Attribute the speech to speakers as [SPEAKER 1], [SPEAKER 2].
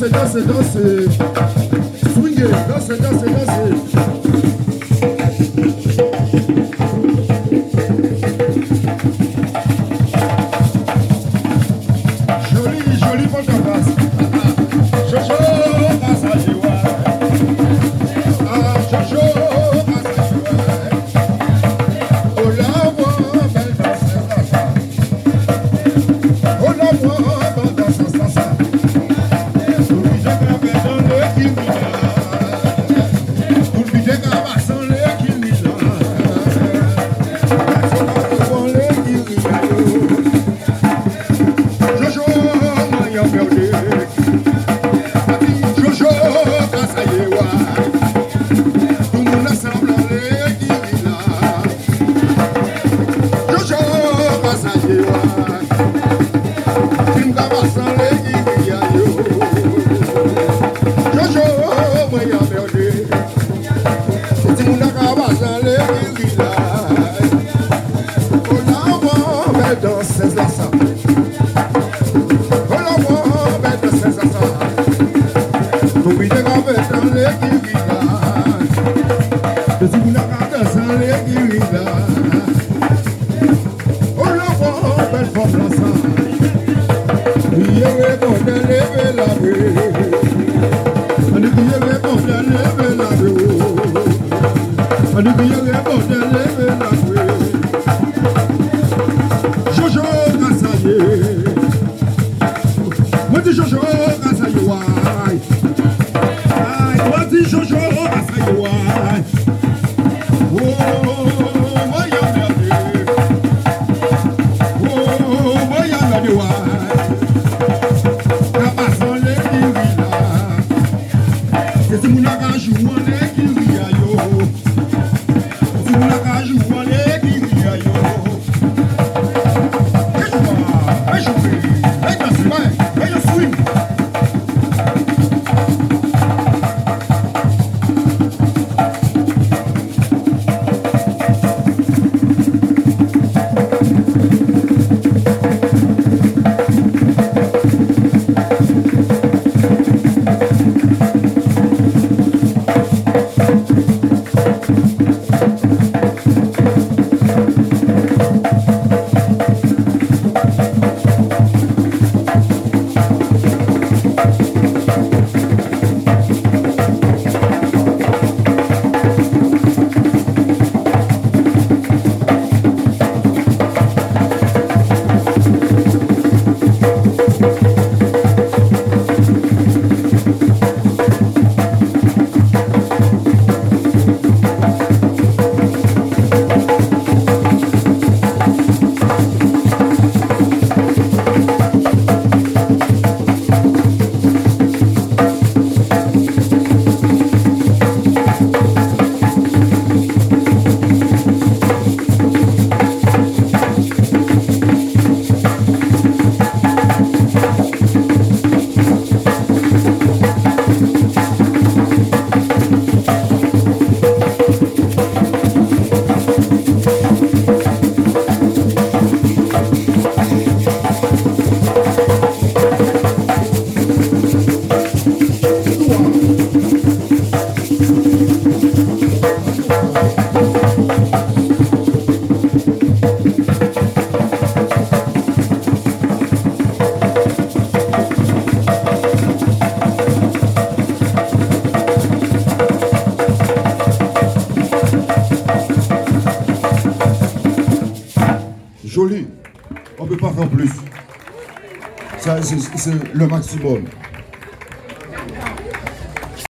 [SPEAKER 1] danser, danser. Swinguer, danser, danser, danser. Joli, joli porte-face. Jojo, passager, ouais. Ah, Jojo, passager, ouais. Oh la voix, belle danseuse, ça. Oh la voix, belle danseuse, ça. Tout le budget qu'a fait dans le Kimila. Tout le budget qu'a fait dans le Kimila. Dans le Kimila. Jojo, moi y'a perdu. Jojo, passager, ouais. Tout le monde ensemble dans le Kimila. Jojo, passager, ouais. Tim Kabasan, le Kimila, yo. Jojo, moi y'a perdu. Tout le monde Kabasan, le Kimila. Oh la voix, belle danseuse, là, ça. Oh la voix, belle danseuse, là, ça. Tout le monde Kabasan, le Kimila. Tout le monde Kabasan, le Kimila. Oh la voix, belle femme, là, ça. Oui, bon, lever la rue. On dit bon, lever la rue. On dit bon, lever la rue. Jojo Kassaye. Moi dis Jojo Kassaye, ouais. Moi dis Jojo Kassaye, ouais. Oh, moi y'a merdé. Oh, moi y'a merdé, ouais. Kabasan le Kimila. C'est mon agage ou on est Kimila yo. C'est mon agage ou on est Kimila yo. Et je vais danser, ouais, et je swing. Joli, on ne peut pas faire plus. Ça, c'est le maximum.